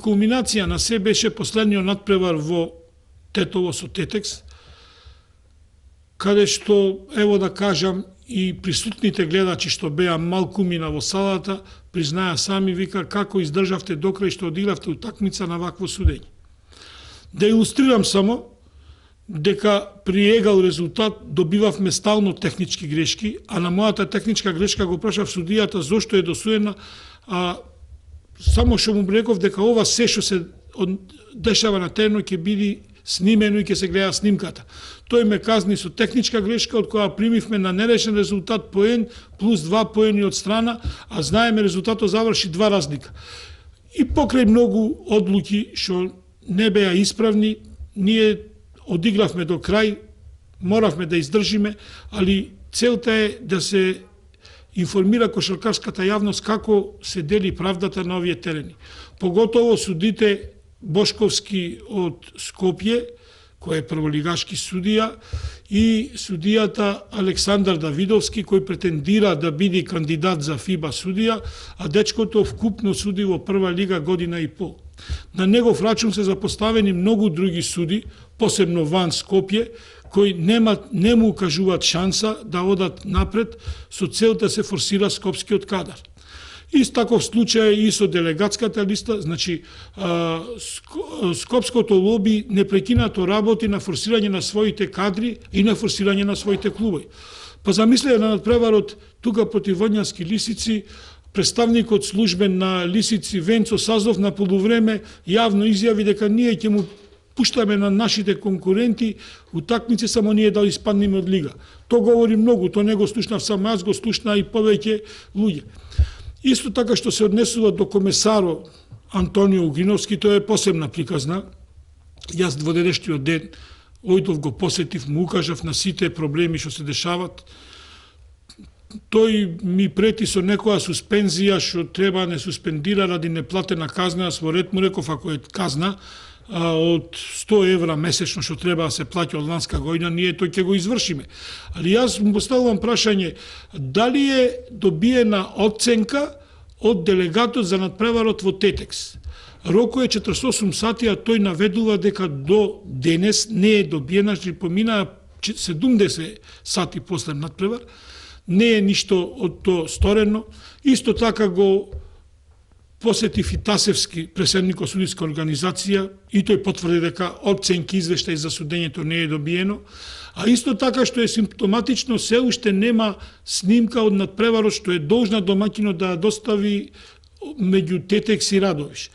кулминација на се беше последниот надпревар во Тетово со Тетекс, каде што, ево да кажам, и присутните гледачи што беа малкумина во салата, признаја сами, вика, како издржавте докрај што одигравте утакмица на вакво судење. Да илустрирам само, дека при егал резултат добивавме стално технички грешки, а на мојата техничка грешка го прашав судијата зошто е досудена, а само што му реков дека ова се што се дешава на теренот ќе биде снимено и ќе се гледа снимката. Тој ме казни со техничка грешка од која примивме на нерешен резултат поен плюс 2 поени од страна, а знаеме резултатот заврши 2 разлика. И покрај многу одлуки што не беа исправни, ние одигравме до крај, моравме да издржиме, али целта е да се информира кошаркарската јавност како се дели правдата на овие терени. Поготово судите Бошковски од Скопје, кој е прволигашки судија, и судијата Александар Давидовски, кој претендира да биде кандидат за ФИБА судија, а дечкото вкупно суди во прва лига година и пол. На негов рачун се запоставени многу други суди, посебно ван Скопје, кои не му укажуваат шанса да одат напред со цел да се форсира скопскиот кадар. Ист таков случај и со делегатската листа, значи скопското лоби непрекинато работи на форсирање на своите кадри и на форсирање на своите клубови. Па замислете на надпреварот тука против Војнjanски Лисици, представникот службен на Лисици Венцо Сазов на полувреме јавно изјави дека ние ќе му пуштаме на нашите конкуренти утакмици, само ние да испаднеме од лига. То говори многу, то не го слушнав само аз, го слушна и повеќе луѓе. Исто така што се однесува до комесаро Антонио Угриновски, тоа е посебна приказна. Јас во денешниот ден ојдов го посетив, му укажав на сите проблеми што се дешават. Тој ми прети со некоја суспензија што треба не суспендира ради неплатена казна, во ред му реков ако е казна од 100 евра месечно што треба да се плаќа од ланска година, ние тој ќе го извршиме. Али јас му поставувам прашање, дали е добиена оценка од делегатот за надпреварот во Тетекс? Рокот е 48 сати, а тој наведува дека до денес не е добиена, че поминаа 70 сати после надпревар, не е ништо од тоа сторено. Исто така го посетив и Тасевски, преседникот судиска организација, и тој потврди дека оценки извештај за судењето не е добиено, а исто така што е симптоматично, се уште нема снимка од надпреварот што е должна домаќинот да ја достави меѓу Тетекс и Радовиш.